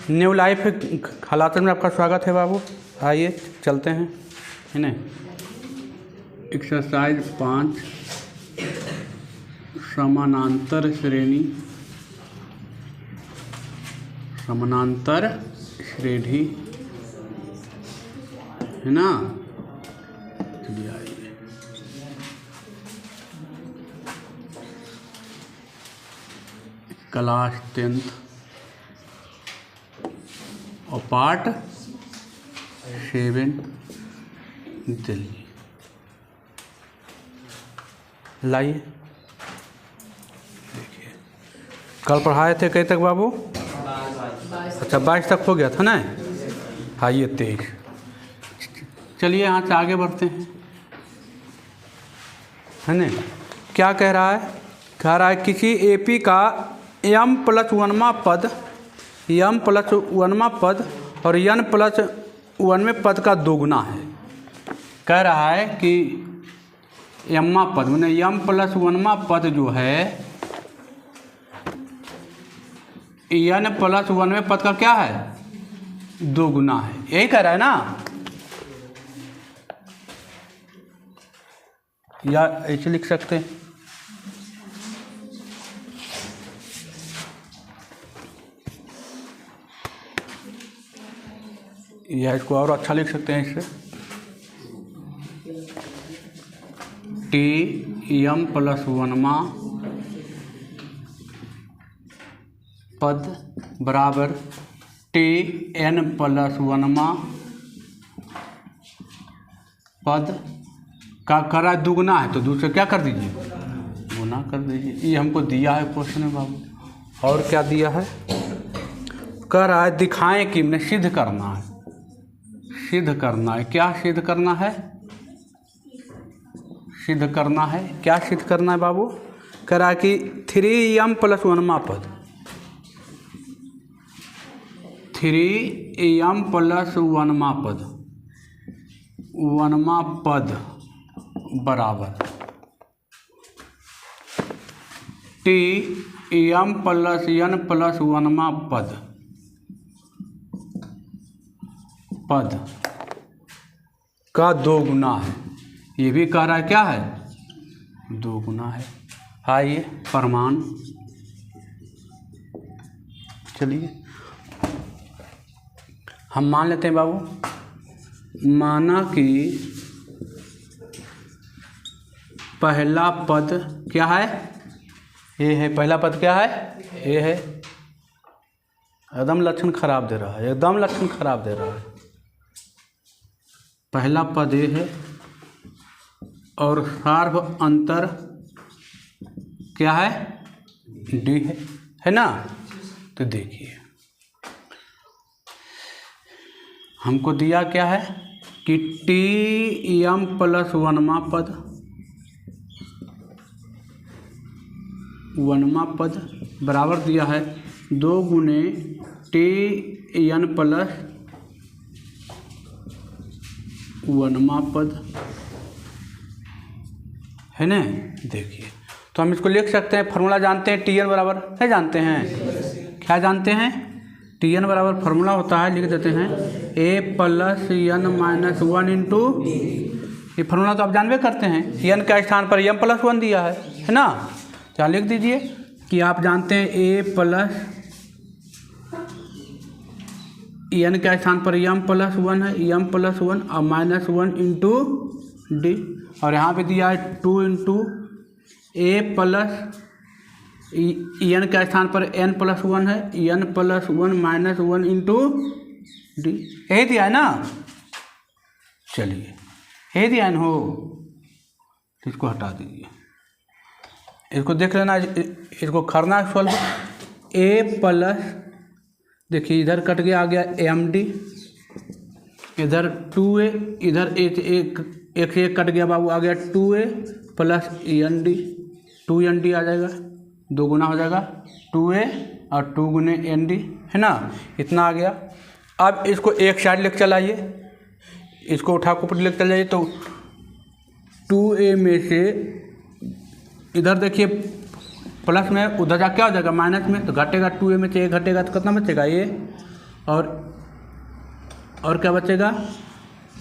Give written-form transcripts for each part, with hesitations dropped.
New life हालात में आपका स्वागत है बाबू। आइए चलते हैं, है ना। एक्सरसाइज 5 समानांतर श्रेणी है ना। चलिए आइए, क्लास 10th और पार्ट 7 दिल्ली। लाइए देखिए, कल पढ़ाए थे कई तक बाबू? अच्छा 22 तक हो गया था ना। आइए 23। चलिए यहाँ से आगे बढ़ते हैं, है ना। क्या कह रहा है? कह रहा है किसी एपी का m+1वां पद m+1वां पद और n+1वें पद का दोगुना है। कह रहा है कि m पद मैंने m+1वां पद जो है n+1वें पद का क्या है? दोगुना है। यही कह रहा है ना, या ऐसे लिख सकते हैं। या इसको और अच्छा लिख सकते हैं इससे, m+1वां पद बराबर n+1वां पद का करा दुगना है, तो दूसरे क्या कर दीजिए? गुना कर दीजिए। ये हमको दिया है क्वेश्चन में बाबू। और क्या दिया है? कह रहा है दिखाएं कि मैंने सिद्ध करना है। सिद्ध करना है। क्या सिद्ध करना है? सिद्ध करना है। क्या सिद्ध करना है बाबू? कह रहा है कि 3m+1वां पद 3m+1वां पद 1वां पद बराबर m+n+1वां पद का दोगुना है। ये भी कह रहा है क्या है? दोगुना है। आइए प्रमाण। चलिए हम मान लेते हैं बाबू। माना कि पहला पद क्या है? ये है। पहला पद क्या है? ये है। एकदम लक्षण खराब दे रहा है, एकदम लक्षण खराब दे रहा है। पहला पद ये है और सार्व अंतर क्या है? डी है ना। तो देखिए हमको दिया क्या है कि m+1वां पद 1वां पद बराबर दिया है 2 गुने n+1वां पद, है ना। देखिए तो हम इसको लिख सकते हैं। फार्मूला जानते हैं, Tn बराबर है, जानते हैं। क्या जानते हैं? Tn बराबर फार्मूला होता है, लिख देते हैं a+n-1 इंटू, ये फार्मूला तो आप जानबे करते हैं। n का स्थान पर m+1 दिया है ना। क्या लिख दीजिए कि आप जानते हैं n का स्थान पर m+1 है, m+1 और -1 इंटू डी, और यहाँ पे दिया है 2 इंटू n का स्थान पर n+1 है, n+1 -1 इंटू डी। यही दिया है ना। चलिए यही दिया हो, इसको हटा दीजिए। इसको देख लेना, इसको करना सॉल्व। देखिए इधर कट गया, आ गया md, इधर 2a, इधर एक से एक कट गया बाबू, आ गया 2a + nd, 2nd आ जाएगा, दो गुना हो जाएगा 2a और 2 गुने nd, है ना। इतना आ गया। अब इसको एक साइड लेकर चलाइए, इसको उठा के ऊपर लेकर चल जाइए। तो 2a में से इधर देखिए प्लस में, उधर जा क्या हो जाएगा माइनस में, तो घटेगा 2a में से एक घटेगा तो कितना बचेगा ये, और क्या बचेगा,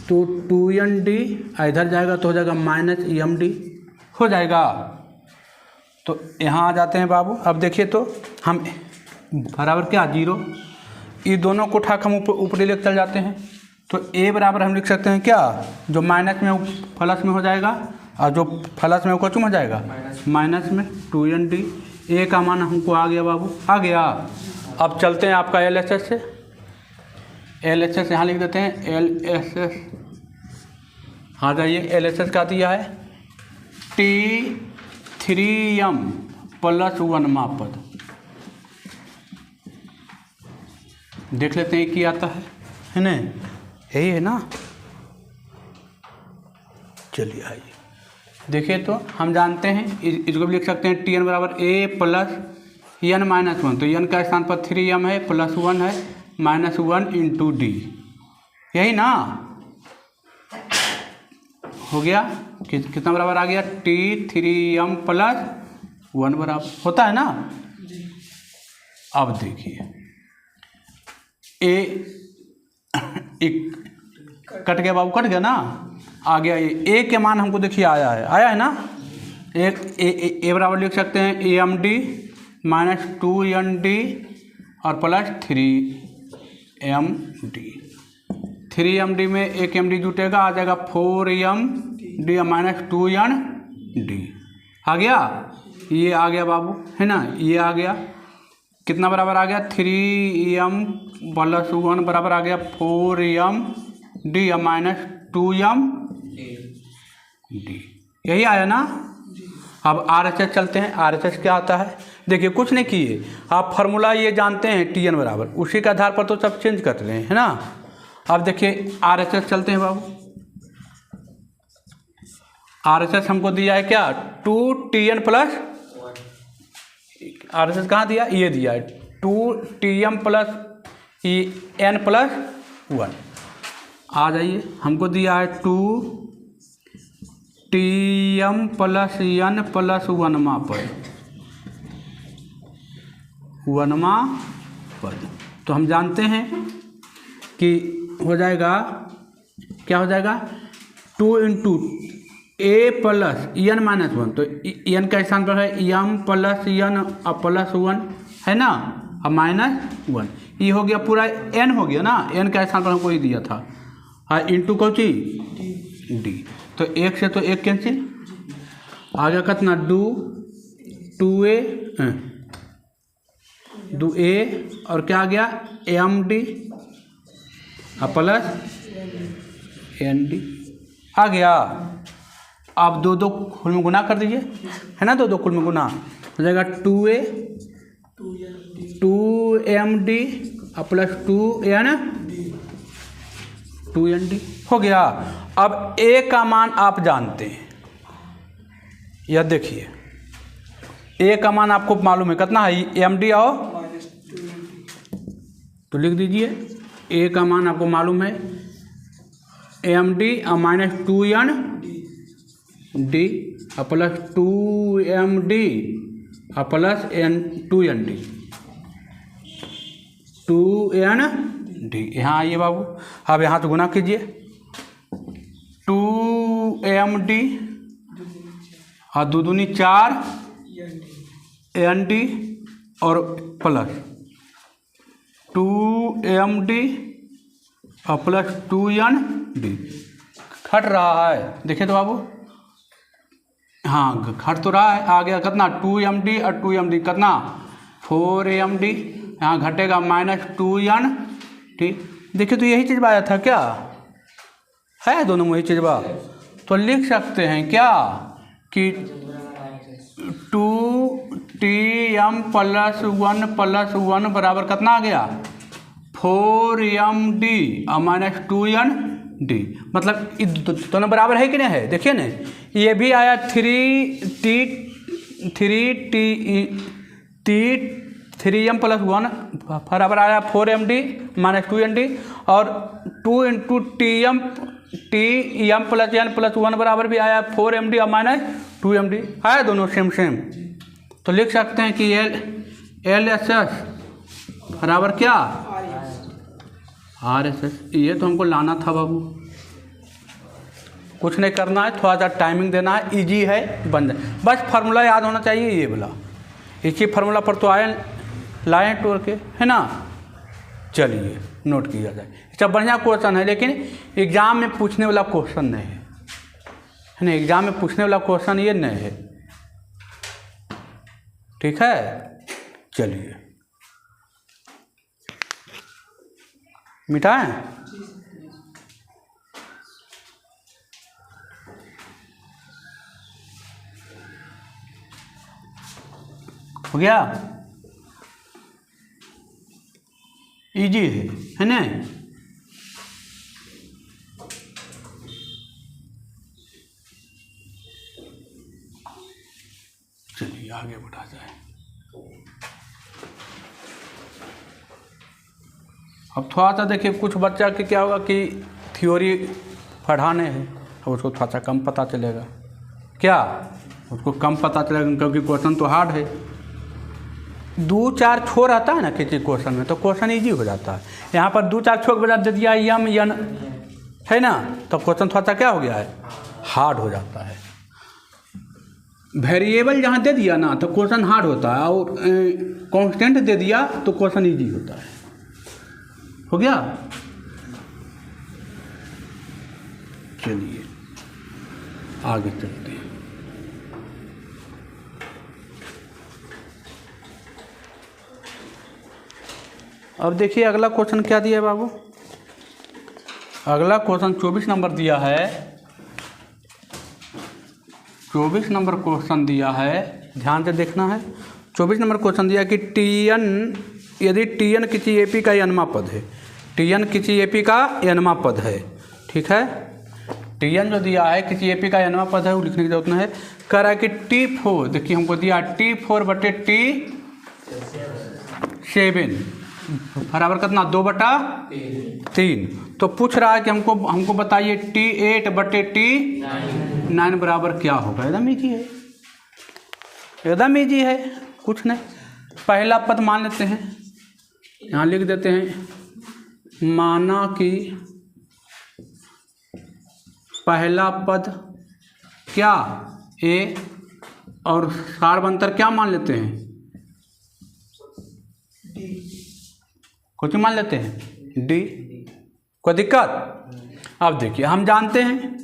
तो 2ND इधर जाएगा तो हो जाएगा -EMD हो जाएगा। तो यहाँ आ जाते हैं बाबू। अब देखिए तो हम बराबर क्या 0, ये दोनों को उठा के हम ऊपरी लेकर चल जाते हैं। तो A बराबर हम लिख सकते हैं क्या, जो माइनस में प्लस में हो जाएगा और जो प्लस में वो क्यों हो जाएगा माइनस में 2ND। A का मान हमको आ गया बाबू, आ गया। अब चलते हैं आपका LHS से। LHS यहाँ लिख देते हैं, LHS आ जाइए। LHS का दिया है T3M + 1 मापद। देख लेते हैं कि आता है ना, यही है ना। चलिए आइए देखिए, तो हम जानते हैं इसको भी लिख सकते हैं TN बराबर A + N - 1। तो N का स्थान पर 3M है, +1 है, -1 × D, यही ना हो गया। कितना बराबर आ गया, T3M + 1 बराबर होता है ना। अब देखिए A कट गया बाबू, कट गया ना, आ गया A के मान हमको देखिए आया है ना। A बराबर लिख सकते हैं AMD - 2ND और +3MD। 3MD में 1MD जुटेगा, आ जाएगा 4MD - 2ND। आ गया, ये आ गया बाबू, है ना, ये आ गया। कितना बराबर आ गया, 3M + 1 बराबर आ गया 4MD - 2MD, यही आया ना। अब RHS चलते हैं। RHS क्या आता है, देखिए कुछ नहीं किए, आप फार्मूला ये जानते हैं TN बराबर, उसी के आधार पर तो सब चेंज कर रहे हैं, है ना। अब देखिए RHS चलते हैं बाबू। RHS हमको दिया है क्या, 2TN + RHS कहाँ दिया, ये दिया है 2TM + EN + 1। आ जाइए, हमको दिया है 2TM + N + 1 मापद, 1वां पद। तो हम जानते हैं कि हो जाएगा, क्या हो जाएगा, 2 × A + N - 1। तो N का स्थान पर है M + N +1, है ना, अब -1, ये हो गया पूरा N हो गया ना। N का स्थान पर हमको ये दिया था, इंटू कौची D। तो 1 से तो 1 कैंसिल, आ गया कितना 2A और क्या आ गया MD +ND आ गया। आप 2 कुल में गुना कर दीजिए, है ना, 2 कुल में गुना हो जाएगा 2A 2MD + 2ND हो गया। अब A का मान आप जानते हैं, यह देखिए A का मान आपको मालूम है कितना है, MD आओ तो लिख दीजिए। A का मान आपको मालूम है MD - 2ND + 2MD + 2ND। यहाँ आइए बाबू, अब यहाँ से गुना कीजिए 2MD और 2 दूनी 4 ND और + 2MD और +2ND। घट रहा है, देखिए तो बाबू, हाँ घट तो रहा है। आ गया कितना 2MD और 2MD कितना 4MD, यहाँ घटेगा -2ND। देखिए तो यही चीज़ आया था क्या, है दोनों में यही चीज़ बा। तो लिख सकते हैं क्या कि 2TM + 1 बराबर कितना आ गया 4MD और -2ND। मतलब ये दोनों बराबर है कि नहीं है, देखिए ना, ये भी आया 3M + 1 बराबर आया 4MD - 2ND और 2 × TM + N + 1 बराबर भी आया 4MD और -2MD, है दोनों सेम। तो लिख सकते हैं कि LHS बराबर क्या RSS, ये तो हमको लाना था बाबू। कुछ नहीं करना है, थोड़ा सा टाइमिंग देना है, इजी है, बन जाए। बस फार्मूला याद होना चाहिए ये वाला, इसी फार्मूला पर तो आए लाए टूर के, है ना। चलिए नोट किया जाए। अच्छा बढ़िया क्वेश्चन है, लेकिन एग्ज़ाम में पूछने वाला क्वेश्चन नहीं है ना। एग्ज़ाम में पूछने वाला क्वेश्चन ये नहीं है, ठीक है। चलिए मिटाएं। हो गया, इजी है ना। चलिए आगे बढ़ा जाए। अब थोड़ा सा देखिए, कुछ बच्चा के क्या होगा कि थ्योरी पढ़ाने हैं, अब उसको थोड़ा सा कम पता चलेगा। क्या उसको कम पता चलेगा, क्योंकि क्वेश्चन तो हार्ड है। 2-4 छोर आता है ना किसी क्वेश्चन में, तो क्वेश्चन इजी हो जाता है। यहाँ पर 2-4 छोर के बजाय दे दिया यम यन, है ना, तो क्वेश्चन थोड़ा सा क्या हो गया है, हार्ड हो जाता है। वेरिएबल जहाँ दे दिया ना तो क्वेश्चन हार्ड होता है, और कांस्टेंट दे दिया तो क्वेश्चन इजी होता है। हो गया। चलिए आगे चलते हैं। अब देखिए अगला क्वेश्चन क्या दिया है बाबू। अगला क्वेश्चन 24 नंबर दिया है। 24 नंबर क्वेश्चन दिया है, ध्यान से देखना है। 24 नंबर क्वेश्चन दिया कि Tn, यदि Tn किसी AP का n पद है, Tn किसी AP का n पद है, ठीक है। Tn जो दिया है किसी AP का n पद है, वो लिखने की जरूरत नहीं है। कह रहा है कि T4, देखिए हमको दिया T4/T7 बराबर कितना, 2/3। तो पूछ रहा है कि हमको बताइए T8/T9 बराबर क्या होगा। एकदम ईजी है, एकदम ईजी है, कुछ नहीं। पहला पद मान लेते हैं, यहाँ लिख देते हैं, माना कि पहला पद क्या A और सार्वंतर क्या मान लेते हैं, कुछ मान लेते हैं D। कोई दिक्कत। अब देखिए हम जानते हैं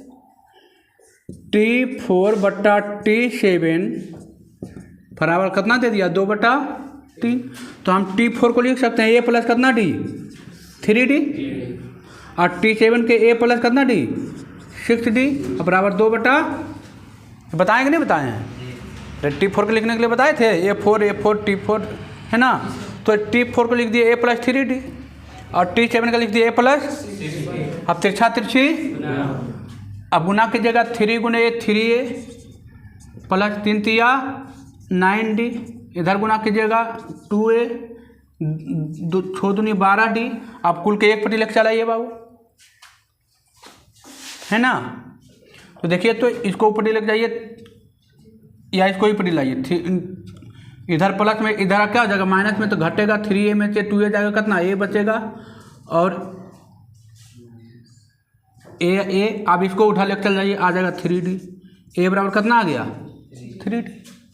T4/T7 बराबर कितना दे दिया, 2/3। तो हम T4 को लिख सकते हैं A प्लस कितना D, 3D, और T7 के A प्लस कितना D, 6D बराबर 2/, बताएंगे नहीं बताए हैं, T4 को लिखने के लिए बताए थे, A4 T4, है ना। तो T4 को लिख दिए A प्लस 3D, और T7 का लिख दिए A प्लस, अब तिरछा तिरछी, अब गुना कीजिएगा, 3 × A 3A प्लस 3 9D, इधर गुना कीजिएगा 2A 6 दूनी 12D। आप कुल के एक पट्टी लेकर चलाइए बाबू, है ना। तो देखिए, तो इसको ऊपर लेकर जाइए या इसको ही पट्टी लाइए, इधर प्लस में इधर क्या हो जाएगा, माइनस में तो घटेगा, 3A में से 2A जाएगा, कितना A बचेगा, और A आप इसको उठा लेकर चल जाइए, आ जाएगा 3D। A बराबर कितना आ गया, 3D।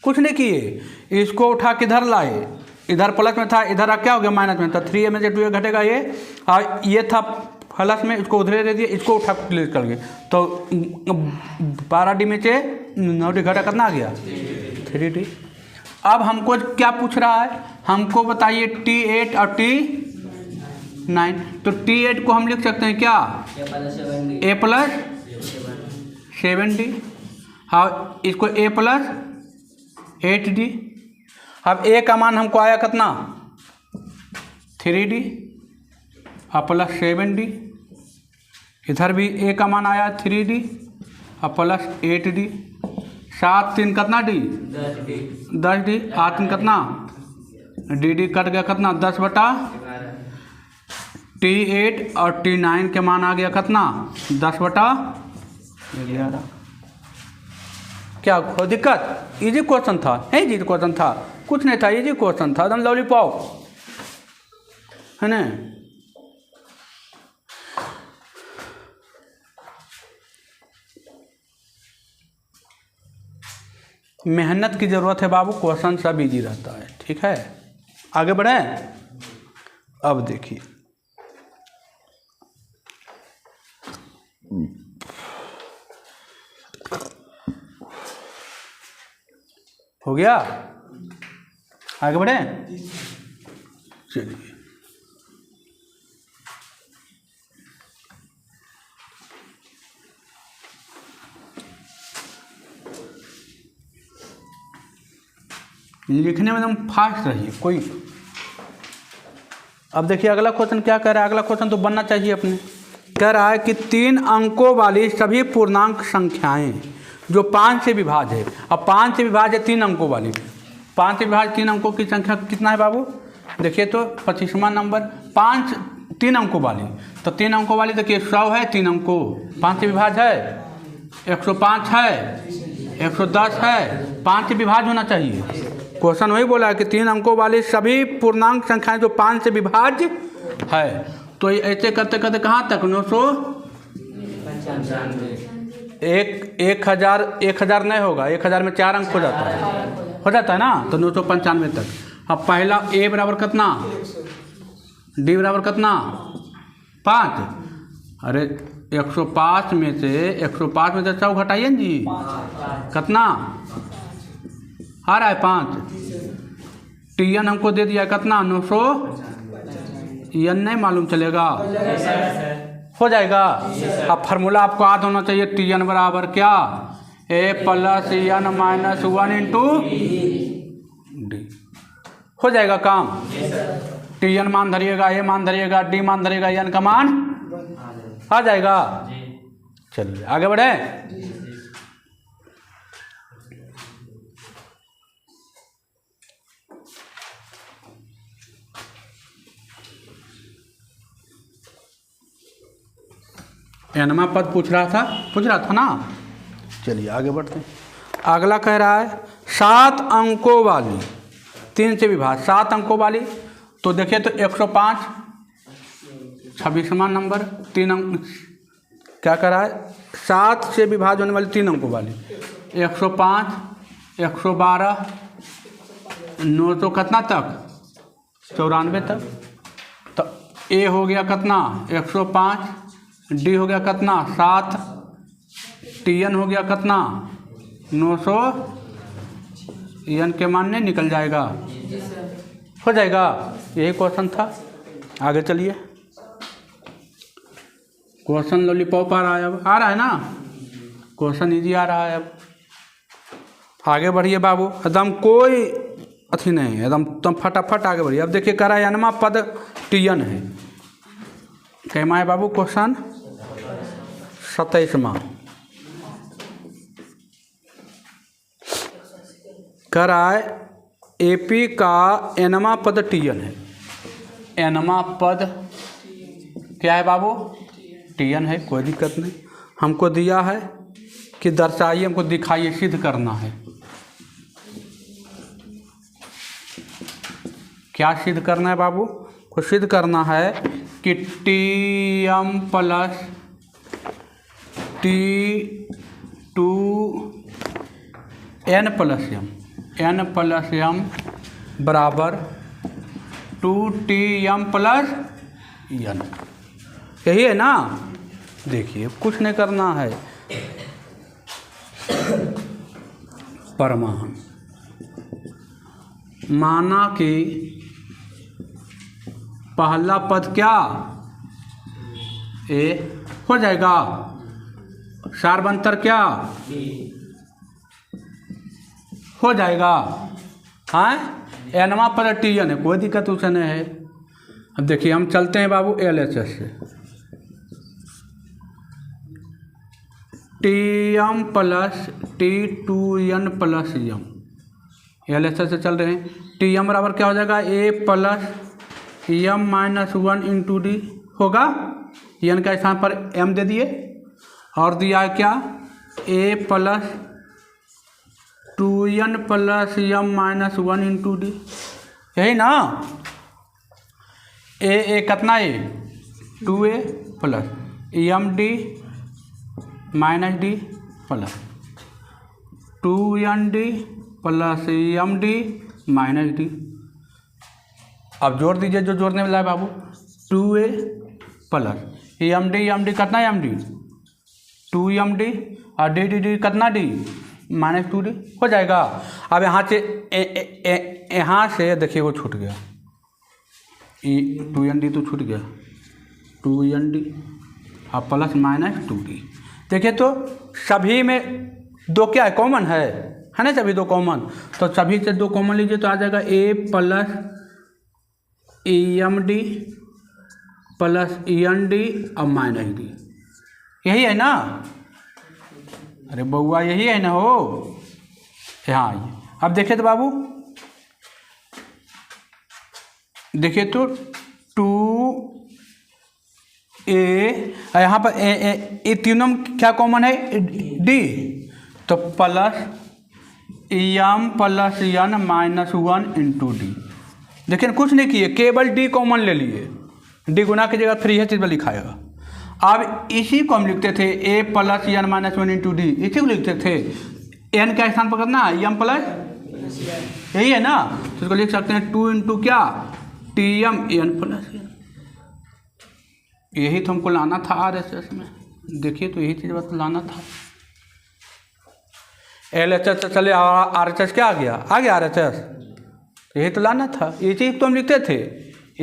कुछ नहीं किए, इसको उठा के इधर लाए, इधर प्लस में था, इधर क्या हो गया, माइनस में था, 3A में से 2A घटेगा ये, और ये था प्लस में, इसको उधर दे दिए, इसको उठा क्लियर कर गए, तो 12D में से 9D घटा, कितना आ गया, 3D। अब हमको क्या पूछ रहा है, हमको बताइए T8 और T9। तो T8 को हम लिख सकते हैं क्या, A प्लस 7D, हाँ इसको A प्लस 8D। अब A का मान हमको आया कितना, 3D और प्लस 7D, इधर भी A का मान आया 3D और प्लस 8D। 7 3 कितना D, 10D, 8 3 कितना DD, कट गया कितना, 10/, T8 और T9 के मान आ गया कितना, 10/11। क्या कोई दिक्कत, इजी क्वेश्चन था, है इजी क्वेश्चन था, कुछ नहीं था, इजी क्वेश्चन था, एकदम लॉलीपॉप, है ना। मेहनत की ज़रूरत है बाबू, क्वेश्चन सब इजी रहता है। ठीक है, आगे बढ़ें। अब देखिए, हो गया, आगे बढ़ें। चलिए, लिखने में एकदम फास्ट रहिए कोई। अब देखिए अगला क्वेश्चन क्या कह रहा है, अगला क्वेश्चन तो बनना चाहिए अपने। कह रहा है कि 3 अंकों वाली सभी पूर्णांक संख्याएं जो 5 से विभाज्य है। अब 5 से विभाज्य 3 अंकों वाली, 5 से विभाज्य 3 अंकों की संख्या कितना है बाबू? देखिए तो 25वां नंबर, 5 3 अंकों वाली, तो 3 अंकों वाली देखिए 100 है, 3 अंकों 5 से विभाज्य है, 105 है, 110 है, 5 से विभाज्य होना चाहिए। क्वेश्चन वही बोला है कि 3 अंकों वाली सभी पूर्णांक संख्याएं जो 5 से विभाज्य है। तो ऐसे करते करते कहाँ तक? 1000 नहीं होगा, 1000 में 4 अंक हो जाता है ना, तो 995 तक। अब पहला ए बराबर कितना, डी बराबर कितना, 5। अरे 105 में से 100 घटाइए जी, कितना आ रहा है? 5। टीएन हमको दे दिया कितना, 900। एन नहीं मालूम चलेगा, हो जाएगा। अब फार्मूला आपको याद होना चाहिए, टीएन बराबर क्या, A plus N minus 1 into D. हो जाएगा काम। टीएन मान धरिएगा, ए मान धरिएगा, डी मान धरिएगा, एन का मान आ जाएगा। चलिए आगे बढ़े। एनवा पद पूछ रहा था ना। चलिए आगे बढ़ते हैं। अगला कह रहा है 7 अंकों वाली 3 से विभाज्य, 7 अंकों वाली, तो देखिए तो 105, 26वां नंबर, 3 अंक क्या कह रहा है, 7 से विभाज्य होने वाली 3 अंकों वाली, 105, 112, 900 कितना तक, 94 तक। तो ए हो गया कितना, 105, डी हो गया कितना, 7, टीएन हो गया कितना, 900। एन के मान नहीं निकल जाएगा, हो जाएगा। यही क्वेश्चन था। आगे चलिए, क्वेश्चन लॉलीपॉप आ रहा है, अब आ रहा है ना, क्वेश्चन इजी आ रहा है। अब आगे बढ़िए बाबू, एकदम कोई अथी नहीं, एकदम फटाफट आगे बढ़िए। अब देखिए कह रहा है एनवा पद टीएन है। कहमा है बाबू क्वेश्चन 27वां, कह रहा है एपी का एनवा पद टीएन है। एनवा पद क्या है बाबू, टीएन है, कोई दिक्कत नहीं। हमको दिया है कि दर्शाइए, हमको दिखाइए, सिद्ध करना है। क्या सिद्ध करना है बाबू? को सिद्ध करना है कि T M plus T2 n plus M बराबर 2Tm प्लस n। यही है ना। देखिए कुछ नहीं करना है, परमाणु माना कि पहला पद क्या, ए हो जाएगा, सार्वंतर क्या हो जाएगा, हाँ एनवा पर टीएन है, कोई दिक्कत उसे नहीं है। अब देखिए हम चलते हैं बाबू एलएचएस से, T M plus T2n plus M, LHS से चल रहे हैं। टीएम बराबर क्या हो जाएगा, A plus M minus 1 into D होगा। एन का स्थान पर एम दे दिए और दिया है क्या, A plus 2n plus M minus 1 into D, यही ना। ए कितना है, 2a plus M D minus D plus 2n D plus M D minus D. अब जोड़ दीजिए जो जोड़ने वाला है बाबू, 2a प्लस एम डी कितना एम डी 2md और डी कितना डी -2d हो जाएगा। अब यहाँ से देखिए वो छूट गया, 2nd तो छूट गया, 2nd और प्लस -2d। देखिए तो सभी में दो क्या है, कॉमन है ना, सभी दो कॉमन, तो सभी से दो कॉमन लीजिए तो आ जाएगा a plus EMD plus END और -d। यही है ना, अरे बउआ यही है ना हो। हाँ आइए अब देखिए तो बाबू, देखिए तो 2a यहाँ पर ये तीनों क्या कॉमन है, d, तो plus M plus N -1 into D. देखिए कुछ नहीं किए, केवल d कॉमन ले लिए, d गुना की जगह फिर यह चीज़ में लिखाएगा। अब इसी को हम लिखते थे a plus N -1 into D, इसी को लिखते थे, n का स्थान पकड़ना है एम प्लस, यही है ना, तो इसको लिख सकते हैं 2 इंटू क्या TM n प्लस n। यही तो हमको लाना था RHS में, देखिए तो यही चीज़ बस लाना था। LHS चले RHS क्या आ गया RHS, यही तो लाना था, इसी को हम लिखते थे,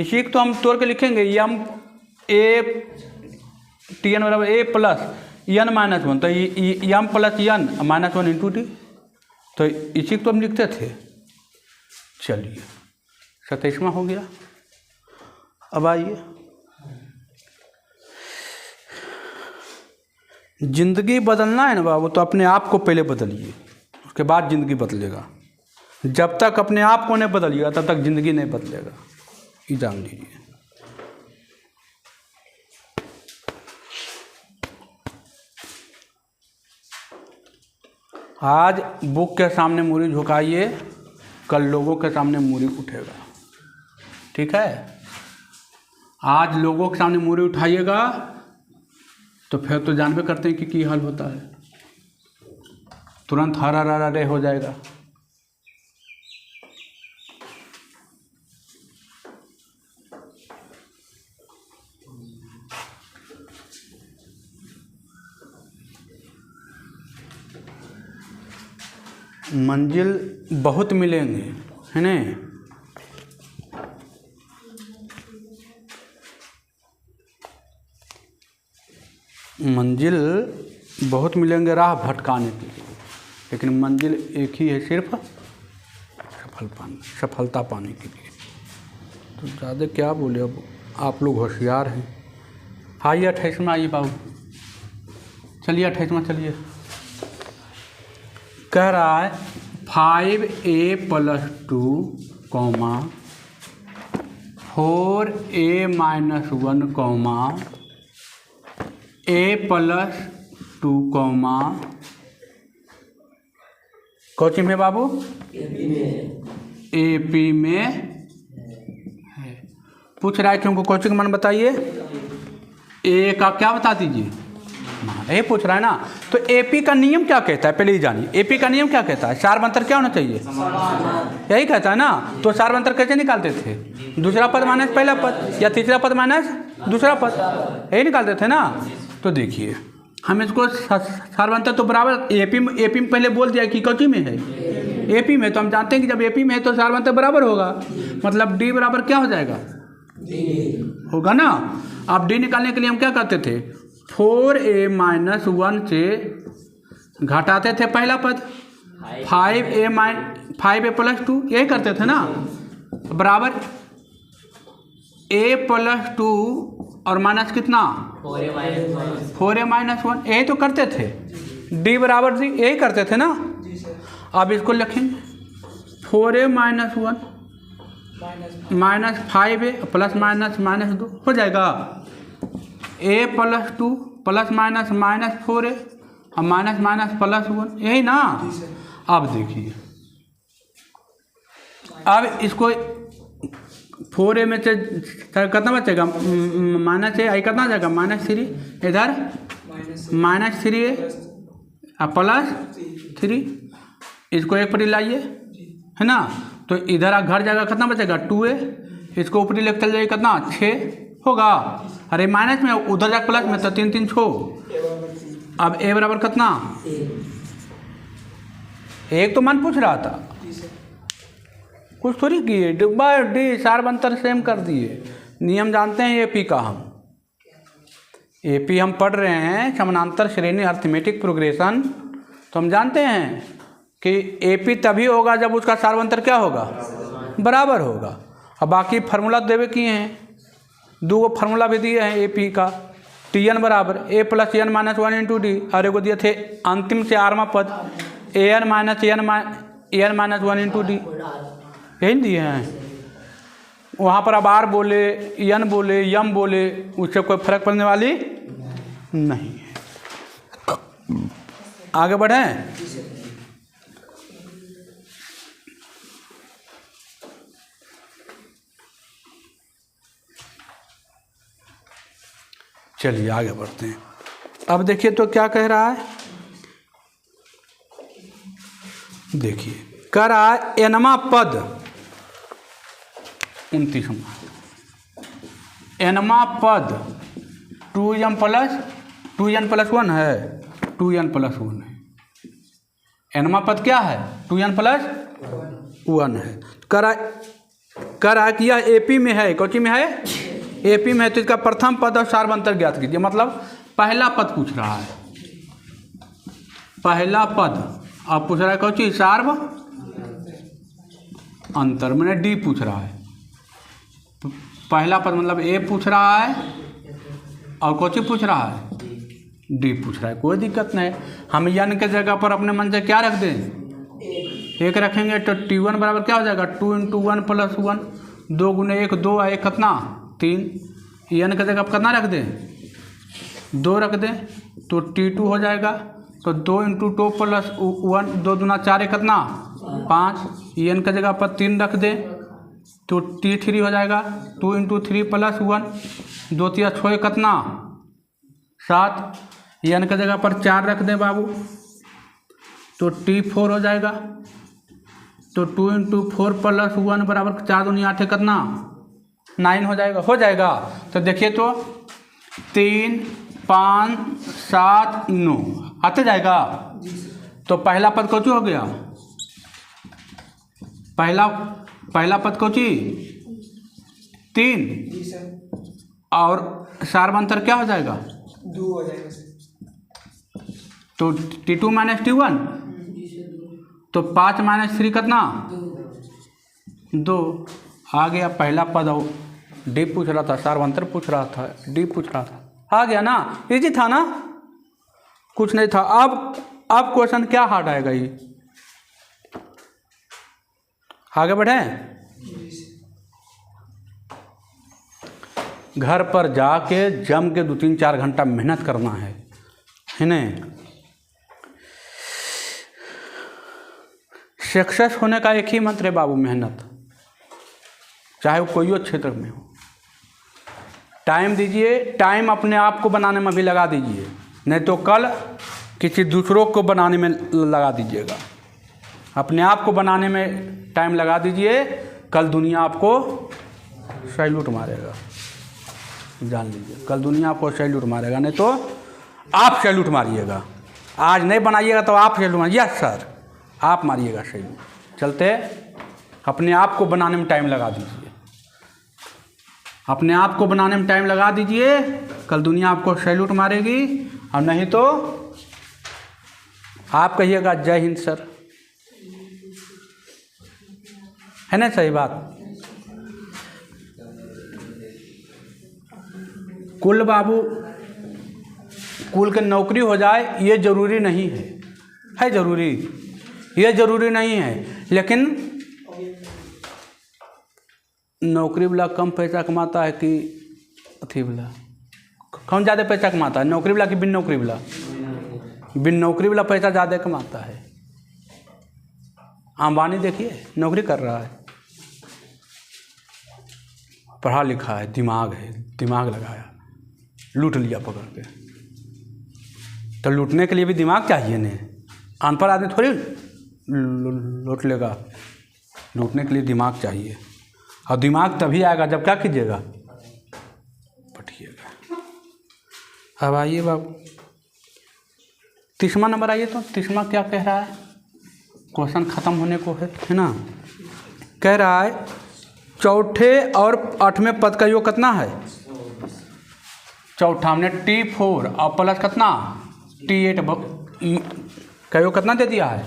इसी को तो हम तोड़ के लिखेंगे एम a TN बराबर a प्लस n -1, तो M plus n -1 into D, तो इसी को तो हम लिखते थे। चलिए 27वां हो गया। अब आइए, जिंदगी बदलना है ना बाबू, तो अपने आप को पहले बदलिए, उसके बाद ज़िंदगी बदलेगा। जब तक अपने आप को नहीं बदलिएगा तब तक ज़िंदगी नहीं बदलेगा, ये जान लीजिए। आज बुक के सामने मूरी झुकाइए, कल लोगों के सामने मूरी उठेगा, ठीक है। आज लोगों के सामने मूरी उठाइएगा तो फिर तो जानबे करते हैं कि हाल होता है, तुरंत हरा रे हो जाएगा। मंजिल बहुत मिलेंगे, है ना, मंजिल बहुत मिलेंगे राह भटकाने के लिए, लेकिन मंजिल एक ही है, सिर्फ सफलता पाने के लिए। तो ज़्यादा क्या बोले, अब आप लोग होशियार हैं। आइए 28वां आइए बाबू, चलिए 28वां चलिए। कह रहा है 5a plus 2 4a minus 1 a plus 2 कौन में बाबू, AP में है। पूछ रहा है कि हमको कोचिंग का मान बताइए, A का क्या बता दीजिए, ये पूछ रहा है ना। तो AP का नियम क्या कहता है, पहले ही जानिए। AP का नियम क्या कहता है, सार्वंतर क्या होना चाहिए, यही कहता है ना। तो सार्वंतर कैसे निकालते थे, दूसरा पद माइनस पहला पद, या तीसरा पद माइनस दूसरा पद, यही निकालते थे ना। तो देखिए हम इसको सार्वंतर तो बराबर AP में पहले बोल दिया कि कौची में है, AP में, तो हम जानते हैं कि जब AP में है तो सार्वंतर बराबर होगा, मतलब D बराबर क्या हो जाएगा, होगा ना। अब D निकालने के लिए हम क्या करते थे, 4a माइनस 1 से घटाते थे पहला पद, 5a प्लस 2, यही करते थे ना, बराबर a प्लस 2 और माइनस कितना 4a माइनस 1, यही तो करते थे। D बराबर D, यही करते थे ना। अब इसको लिखेंगे 4a minus 1 minus 5a plus minus 2 हो जाएगा, a plus 2 plus minus -4a और माइनस प्लस 1, यही ना। अब देखिए, अब इसको 4a में से कितना बचेगा, माइनस a, कितना जाएगा -3, इधर -3a और प्लस 3, इसको एक पटी लाइए, है ना, तो इधर घर जाएगा कितना बचेगा 2a, इसको ऊपरी लेकर चल जाइए कितना 6 होगा, अरे माइनस में उधर जाकर प्लस में, तो 3 3 6। अब a बराबर कितना 1 तो मन पूछ रहा था, कुछ थोड़ी किए, डिब्बा डी सार अंतर सेम कर दिए। नियम जानते हैं एपी का, हम एपी हम पढ़ रहे हैं समानांतर श्रेणी अर्थमेटिक प्रोग्रेशन, तो हम जानते हैं कि एपी तभी होगा जब उसका सार्वंतर क्या होगा बराबर होगा। अब बाकी फार्मूला देवे किए हैं, 2 फार्मूला भी दिए हैं एपी का, टी एन बराबर A plus N minus 1 into D, और एगो दिए थे अंतिम से 8वां पद A N minus N minus 1 into D, यही दिए हैं। वहाँ पर अब आर बोले एन बोले यम बोले, उससे कोई फर्क पड़ने वाली नहीं है। आगे बढ़ें, चलिए आगे बढ़ते हैं। अब देखिए तो क्या कह रहा है, देखिए कह रहा है एनमा पद 29वां एनमा पद 2n प्लस 1 है, 2n प्लस 1 है, एनमा पद क्या है 2n प्लस 1 है। कह रहा है कि यह एपी में है, कौची में है एपी में है, तो इसका प्रथम पद और सार्वंतर ज्ञात कीजिए। मतलब पहला पद पूछ रहा है, पहला पद, अब पूछ रहा है कौची सार्व अंतर, मैंने डी पूछ रहा है, पहला पद मतलब ए पूछ रहा है और कौची पूछ रहा है डी पूछ रहा है, कोई दिक्कत नहीं। हम यन के जगह पर अपने मन से क्या रख दें 1 रखेंगे, तो T1 बराबर क्या हो जाएगा 2 इंटू 1 प्लस 1, 2 गुने 1 2, 1 कितना 3, यन के जगह पर कितना रख दें 2 रख दें, तो T2 हो जाएगा, तो 2 इंटू 2 प्लस 1, 2 दूना 4 1 कितना 5, यन के जगह पर 3 रख दें, तो T3 हो जाएगा, 2 इंटू 3 प्लस 1, 2 3 6 कितना 7, यन के जगह पर 4 रख दें बाबू, तो T4 हो जाएगा, तो 2 इंटू 4 प्लस 1 बराबर 4 दूनी 8 कितना 9 हो जाएगा। तो देखिए तो 3 5 7 9 आते जाएगा, तो पहला पद कौची हो गया, पहला पद कौची 3, और सार्वंतर क्या हो जाएगा 2 हो जाएगा, तो T2 माइनस T1, तो 5 माइनस 3 कितना 2, आ गया पहला पद। और डी पूछ रहा था, सार्वंतर पूछ रहा था, डी पूछ रहा था, आ गया ना, इजी था ना, कुछ नहीं था। अब क्वेश्चन क्या हार्ड आएगा, ये आगे बढ़े, घर पर जाके जम के 2-3-4 घंटा मेहनत करना है ना। सक्सेस होने का एक ही मंत्र है बाबू, मेहनत, चाहे वो कोई क्षेत्र में हो। टाइम दीजिए, टाइम अपने आप को बनाने में भी लगा दीजिए, नहीं तो कल किसी दूसरों को बनाने में लगा दीजिएगा। अपने आप को बनाने में टाइम लगा दीजिए, कल दुनिया आपको सैल्यूट मारेगा, जान लीजिए, कल दुनिया आपको सैल्यूट मारेगा, नहीं तो आप सैल्यूट मारिएगा। आज नहीं बनाइएगा तो आप सैल्यूट मारिए, यस सर आप मारिएगा सैल्यूट। चलते अपने आप को बनाने में टाइम लगा दीजिए, अपने आप को बनाने में टाइम लगा दीजिए, कल दुनिया आपको सैल्यूट मारेगी, और नहीं तो आप कहिएगा जय हिंद सर, है ना सही बात। कुल बाबू कुल के नौकरी हो जाए ये ज़रूरी नहीं है ज़रूरी, ये ज़रूरी नहीं है, लेकिन नौकरी वाला कम पैसा कमाता है कि अथी वाला, कौन ज़्यादा पैसा कमाता है, नौकरी वाला कि बिन नौकरी वाला? बिन नौकरी वाला पैसा ज़्यादा कमाता है। अंबानी देखिए नौकरी कर रहा है, पढ़ा लिखा है, दिमाग लगाया, लूट लिया पकड़ के। तो लूटने के लिए भी दिमाग चाहिए नहीं, अनपढ़ आदमी थोड़ी लूट लेगा। लूटने के लिए दिमाग चाहिए, और दिमाग तभी आएगा जब क्या कीजिएगा, पढ़िएगा। अब आइए बाबू 30वां नंबर आइए। तो 30वां क्या कह रहा है, क्वेश्चन ख़त्म होने को है ना। कह रहा है चौथे और 8वें पद का योग कितना है। चौथा हमने T4 और प्लस कितना T8 का योग कितना दे दिया है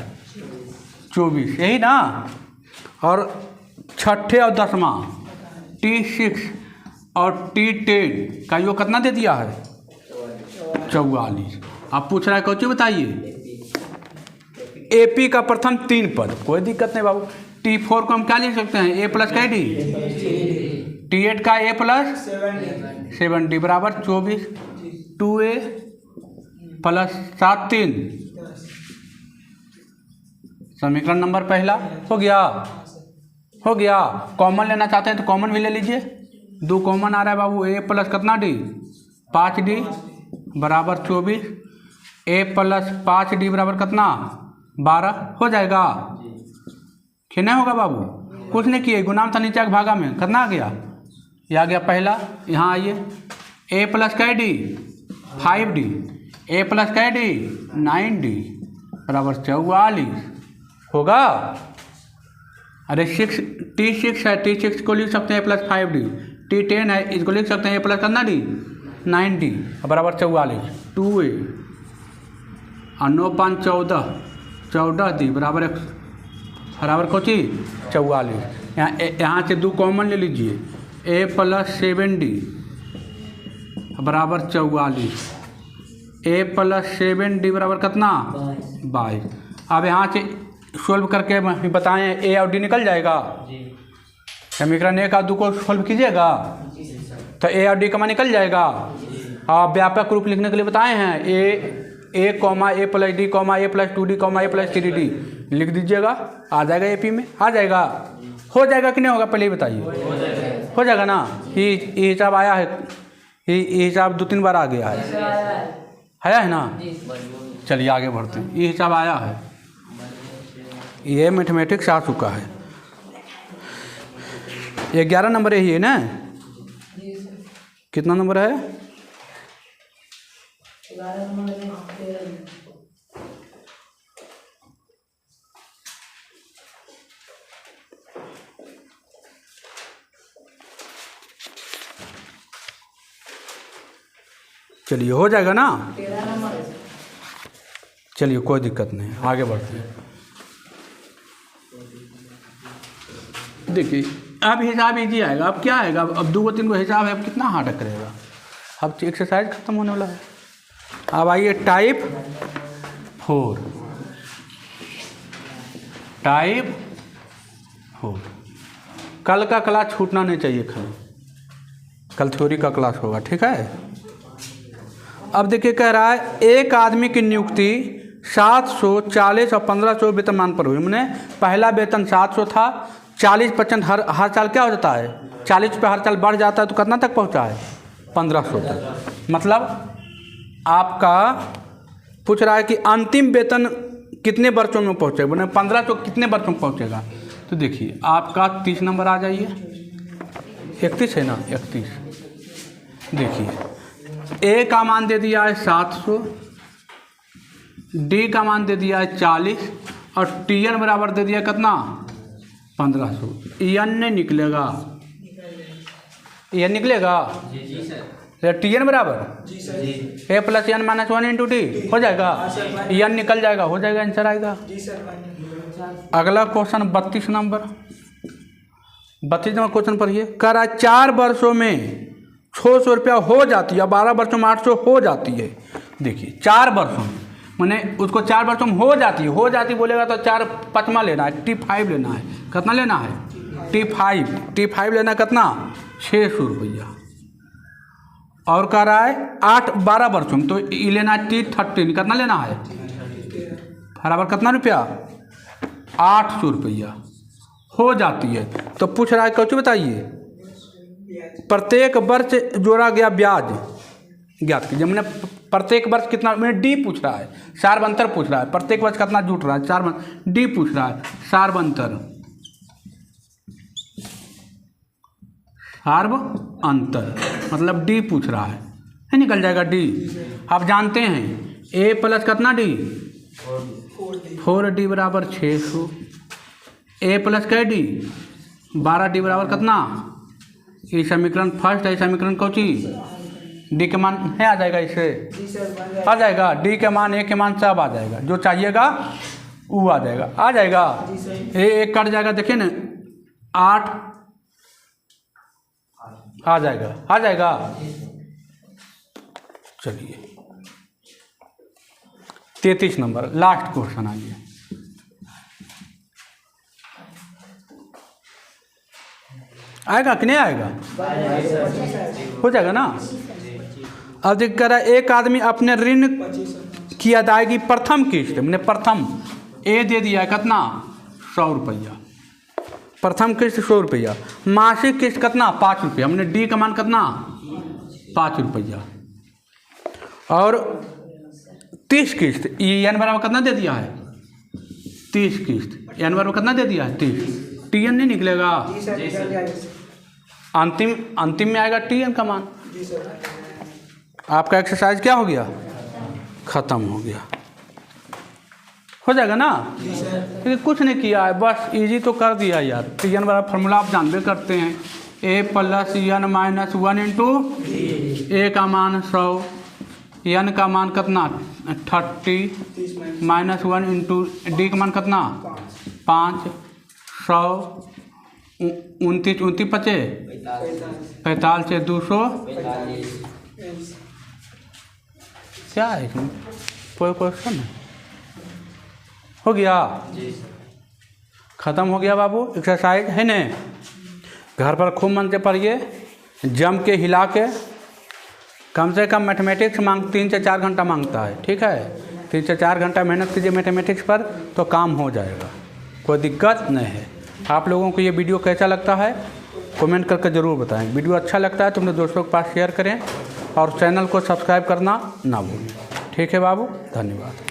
24, यही ना। और छठे और 10वां T6 और T10 का योग कितना दे दिया है 44। आप पूछ रहा है कौन बताइए, AP का प्रथम 3 पद, कोई दिक्कत नहीं बाबू। T4 को हम क्या लिख सकते हैं, A प्लस कैडी, T8 का A प्लस 70 बराबर 24, 2A प्लस 7 3, समीकरण नंबर पहला हो गया। कॉमन लेना चाहते हैं तो कॉमन भी ले लीजिए, 2 कॉमन आ रहा है बाबू। A प्लस कितना D 5D बराबर 24, A प्लस 5D बराबर कितना 12 हो जाएगा। कि नहीं होगा बाबू, कुछ नहीं किए, गुणाम था नीचे भागा में, कितना आ गया, ये आ गया पहला। यहाँ आइए A प्लस कैडी 5D, A प्लस कैडी 9D बराबर 44 होगा। अरे T6 है, T6 को लिख सकते हैं A प्लस 5D, T10 है, इसको लिख सकते हैं A प्लस कितना D 9D बराबर 44, 2A और 9 5 14D बराबर कोची 44। यहाँ से 2 कॉमन ले लीजिए, A प्लस 7D बराबर 44, A प्लस 7D बराबर कितना 22। अब यहाँ से सोल्व करके बताएं, A और D निकल जाएगा। समीकरण 1 और 2 को सोल्व कीजिएगा तो A और D का मान निकल जाएगा। आप व्यापक रूप लिखने के लिए बताए हैं, A comma A plus D comma A plus 2D comma A plus 3D लिख दीजिएगा, आ जाएगा AP में, आ जाएगा। हो जाएगा कि नहीं होगा पहले ही बताइए, हो जाएगा ना। ये हिसाब आया है, ये हिसाब 2-3 बार आ गया है ना। चलिए आगे बढ़ते हैं, ये हिसाब आया है, ये मैथमेटिक्स आ चुका है। ये 11 नंबर यही है ना, कितना नंबर है 11 नंबर। चलिए हो जाएगा ना, चलिए कोई दिक्कत नहीं, आगे बढ़ते हैं। देखिए अब हिसाब इजी आएगा। अब क्या आएगा, अब 2-3 हिसाब है, अब कितना हार्ड करेगा। अब एक्सरसाइज खत्म होने वाला है। अब आइए टाइप 4, कल का क्लास छूटना नहीं चाहिए, कल थ्योरी का क्लास होगा, ठीक है। अब देखिए कह रहा है एक आदमी की नियुक्ति 700, 40 और 1500 वेतनमान पर हुई। मैंने पहला वेतन 700 था, 40% हर साल क्या हो जाता है, 40 रुपये हर साल बढ़ जाता है, तो कितना तक पहुंचा है 1500 तक। मतलब आपका पूछ रहा है कि अंतिम वेतन कितने वर्षों में पहुंचेगा, मैंने 1500 कितने वर्षों में पहुंचेगा। तो देखिए आपका 30 नंबर आ जाइए, 31 है ना, 31। देखिए A का मान दे दिया है 700, D का मान दे दिया है 40 और TN बराबर दे दिया कितना 1500। EN नहीं निकलेगा, EN निकलेगा TN बराबर A plus N minus 1 into D हो जाएगा, EN निकल जाएगा, हो जाएगा, आंसर आएगा। अगला क्वेश्चन 32 नंबर क्वेश्चन पढ़िए। कह रहा है 4 वर्षों में 600 रुपया हो जाती है, 12 वर्षों में 800 हो जाती है। देखिए 4 वर्षों में, मैंने उसको 4 वर्षों में हो जाती बोलेगा तो 4 5वां लेना है, T5 लेना है। कितना लेना है T5 लेना है, कितना 600 रुपया। और कह रहा है 12 वर्षों में, तो ये लेना है T13, कितना लेना है बराबर कितना रुपया 800 रुपया हो जाती है। तो पूछ रहा है कौन बताइए, प्रत्येक वर्ष जोड़ा गया ब्याज ज्ञात कीजिए। मैंने प्रत्येक वर्ष कितना, मैंने डी पूछ रहा है, सार्वंतर पूछ रहा है, प्रत्येक वर्ष कितना जुट रहा है, डी पूछ रहा है, सार्वंतर मतलब डी पूछ रहा है, निकल जाएगा डी। आप जानते हैं ए प्लस कितना डी, 4D बराबर 600, ए प्लस कै डी 12D बराबर कितना, ये समीकरण फर्स्ट है, समीकरण कौची डी के मान है, आ जाएगा, इससे आ जाएगा डी के मान, ए के मान सब आ जाएगा, जो चाहिएगा वो आ जाएगा, आ जाएगा। ए एक कट जाएगा, देखिए ना 8 आ जाएगा, आ जाएगा। चलिए 33 नंबर लास्ट क्वेश्चन आइए। आएगा कि नहीं आएगा, हो जाएगा ना। अब देख कर एक आदमी अपने ऋण की अदायगी प्रथम किस्त, मैंने प्रथम ए दे दिया है कितना 100 रुपया, प्रथम किस्त 100 रुपया, मासिक किस्त कितना 5 रुपया, हमने डी का मान कितना 5 रुपया, और 30 किस्त, ये एन बराबर कितना दे दिया है 30 किस्त, एन बराबर कितना दे दिया है 30, टी एन नहीं निकलेगा, अंतिम में आएगा टी एन का मान। आपका एक्सरसाइज क्या हो गया, खत्म हो गया, हो जाएगा ना। क्योंकि कुछ नहीं किया है, बस इजी तो कर दिया यार। टी एन बराबर फार्मूला आप जानबे करते हैं, ए प्लस एन माइनस 1 इंटू ए का मान 100, एन का मान कितना 30 माइनस 1 इंटू डी का मान कितना 5, 100 29 पचे 45 से 200, क्या है इसमें कोई क्वेश्चन है, हो गया, ख़त्म हो गया बाबू। एक्सरसाइज है न, घर पर खूब मन से पढ़िए, जम के हिला के, कम से कम मैथमेटिक्स 3 से 4 घंटा मांगता है, ठीक है, 3 से 4 घंटा मेहनत कीजिए मैथमेटिक्स पर, तो काम हो जाएगा, कोई दिक्कत नहीं है। आप लोगों को ये वीडियो कैसा लगता है कमेंट करके ज़रूर बताएं। वीडियो अच्छा लगता है तो अपने दोस्तों के पास शेयर करें और चैनल को सब्सक्राइब करना ना भूलें। ठीक है बाबू, धन्यवाद।